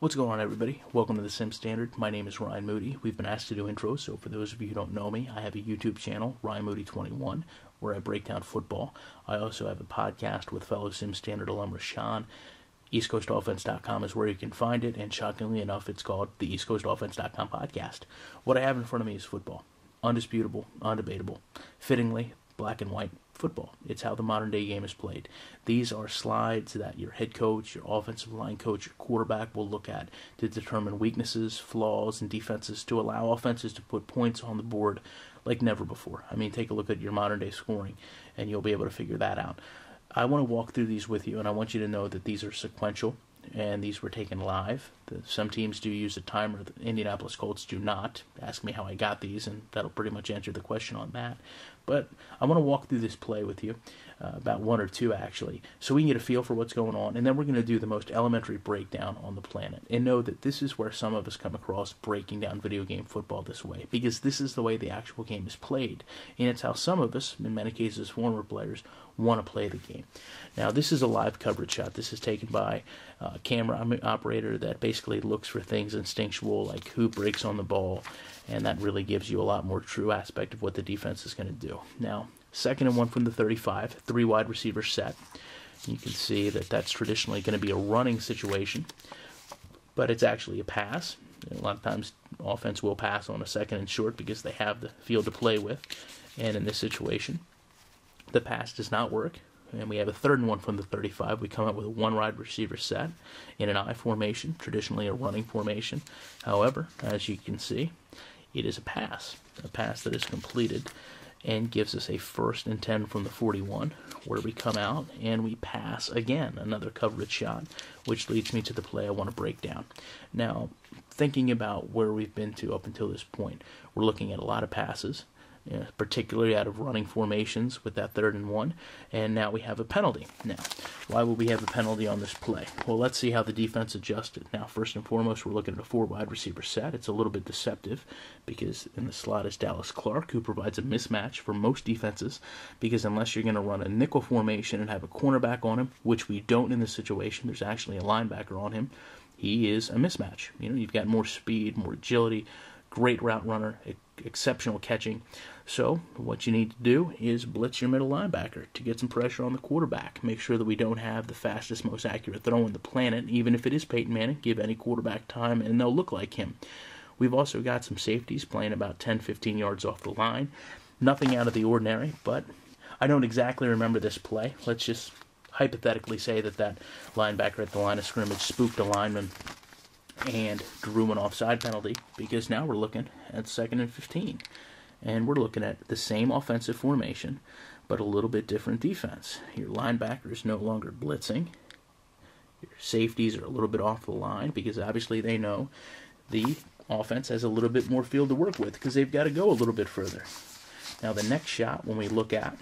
What's going on, everybody? Welcome to the Sim Standard. My name is Ryan Moody. We've been asked to do intros, so for those of you who don't know me, I have a YouTube channel, Ryan Moody 21, where I break down football. I also have a podcast with fellow Sim Standard alum Rashawn. EastCoastOffense.com is where you can find it, and shockingly enough, it's called the EastCoastOffense.com podcast. What I have in front of me is football. Undisputable, undebatable, fittingly, black and white football. It's how the modern day game is played. These are slides that your head coach, your offensive line coach, your quarterback will look at to determine weaknesses, flaws, and defenses to allow offenses to put points on the board like never before. I mean, take a look at your modern day scoring and you'll be able to figure that out. I want to walk through these with you, and I want you to know that these are sequential and these were taken live. Some teams do use a timer. The Indianapolis Colts do not. Ask me how I got these, and that'll pretty much answer the question on that. But I want to walk through this play with you, about one or two actually, so we can get a feel for what's going on, and then we're going to do the most elementary breakdown on the planet. And know that this is where some of us come across breaking down video game football this way, because this is the way the actual game is played, and it's how some of us, in many cases former players, want to play the game. Now, this is a live coverage shot. This is taken by a camera operator that basically looks for things instinctual, like who breaks on the ball, and that really gives you a lot more true aspect of what the defense is going to do. Now, 2nd and 1 from the 35, 3 wide receiver set. You can see that that's traditionally going to be a running situation, but it's actually a pass. A lot of times, offense will pass on a 2nd and short because they have the field to play with, and in this situation, the pass does not work, and we have a 3rd and 1 from the 35. We come up with a 1 wide receiver set in an I formation, traditionally a running formation. However, as you can see, it is a pass that is completed and gives us a 1st and 10 from the 41, where we come out and we pass again, another coverage shot, which leads me to the play I want to break down. Now, thinking about where we've been to up until this point, we're looking at a lot of passes, particularly out of running formations with that 3rd and 1, and now we have a penalty. Now, why would we have a penalty on this play? Well, let's see how the defense adjusted. Now, first and foremost, we're looking at a 4 wide receiver set. It's a little bit deceptive because in the slot is Dallas Clark, who provides a mismatch for most defenses, because unless you're going to run a nickel formation and have a cornerback on him, which we don't in this situation, there's actually a linebacker on him, he is a mismatch. You've got more speed, more agility, great route runner, exceptional catching. So what you need to do is blitz your middle linebacker to get some pressure on the quarterback. Make sure that we don't have the fastest, most accurate throw on the planet. Even if it is Peyton Manning, give any quarterback time and they'll look like him. We've also got some safeties playing about 10-15 yards off the line. Nothing out of the ordinary, but I don't exactly remember this play. Let's just hypothetically say that linebacker at the line of scrimmage spooked a lineman and drew an offside penalty, because now we're looking at 2nd and 15. And we're looking at the same offensive formation, but a little bit different defense. Your linebacker is no longer blitzing. Your safeties are a little bit off the line, because obviously they know the offense has a little bit more field to work with, because they've got to go a little bit further. Now the next shot, when we look at,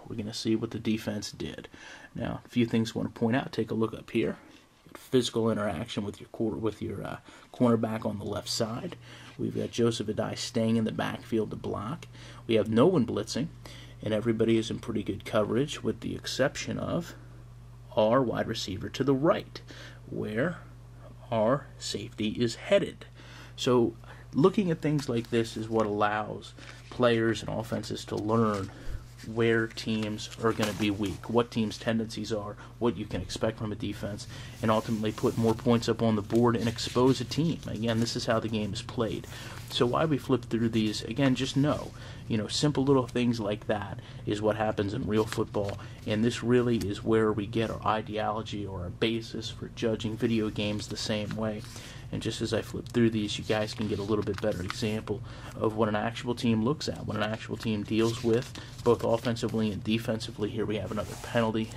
we're going to see what the defense did. Now, a few things I want to point out. Take a look up here. Physical interaction with your cornerback on the left side. We've got Joseph Adai staying in the backfield to block. We have no one blitzing, and everybody is in pretty good coverage, with the exception of our wide receiver to the right, where our safety is headed. So looking at things like this is what allows players and offenses to learn where teams are going to be weak, what teams' tendencies are, what you can expect from a defense, and ultimately put more points up on the board and expose a team. Again, this is how the game is played. So why we flip through these, again, just know, simple little things like that is what happens in real football, and this really is where we get our ideology or our basis for judging video games the same way. And just as I flip through these, you guys can get a little bit better example of what an actual team looks at, what an actual team deals with, both offensively and defensively. Here we have another penalty.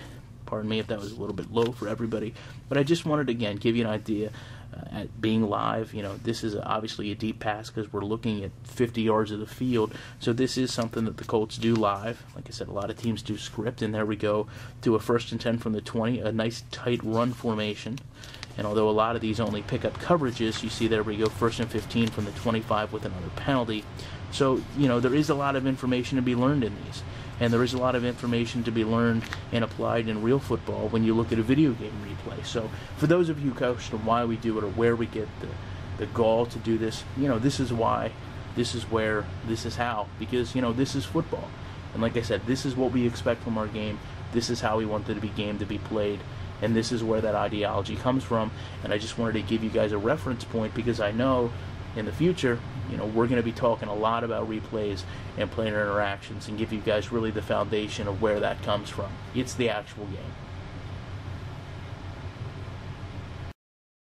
Pardon me if that was a little bit low for everybody. But I just wanted to, again, give you an idea at being live. This is obviously a deep pass because we're looking at 50 yards of the field. So this is something that the Colts do live. Like I said, a lot of teams do script. And there we go to a 1st and 10 from the 20, a nice tight run formation. And although a lot of these only pick up coverages, you see there we go, 1st and 15 from the 25 with another penalty. So, there is a lot of information to be learned in these. And there is a lot of information to be learned and applied in real football when you look at a video game replay. So for those of you who question why we do it or where we get the gall to do this, this is why, this is where, this is how. Because, this is football. And like I said, this is what we expect from our game. This is how we want the game to be played. And this is where that ideology comes from. And I just wanted to give you guys a reference point because I know in the future, we're going to be talking a lot about replays and player interactions and give you guys really the foundation of where that comes from. It's the actual game.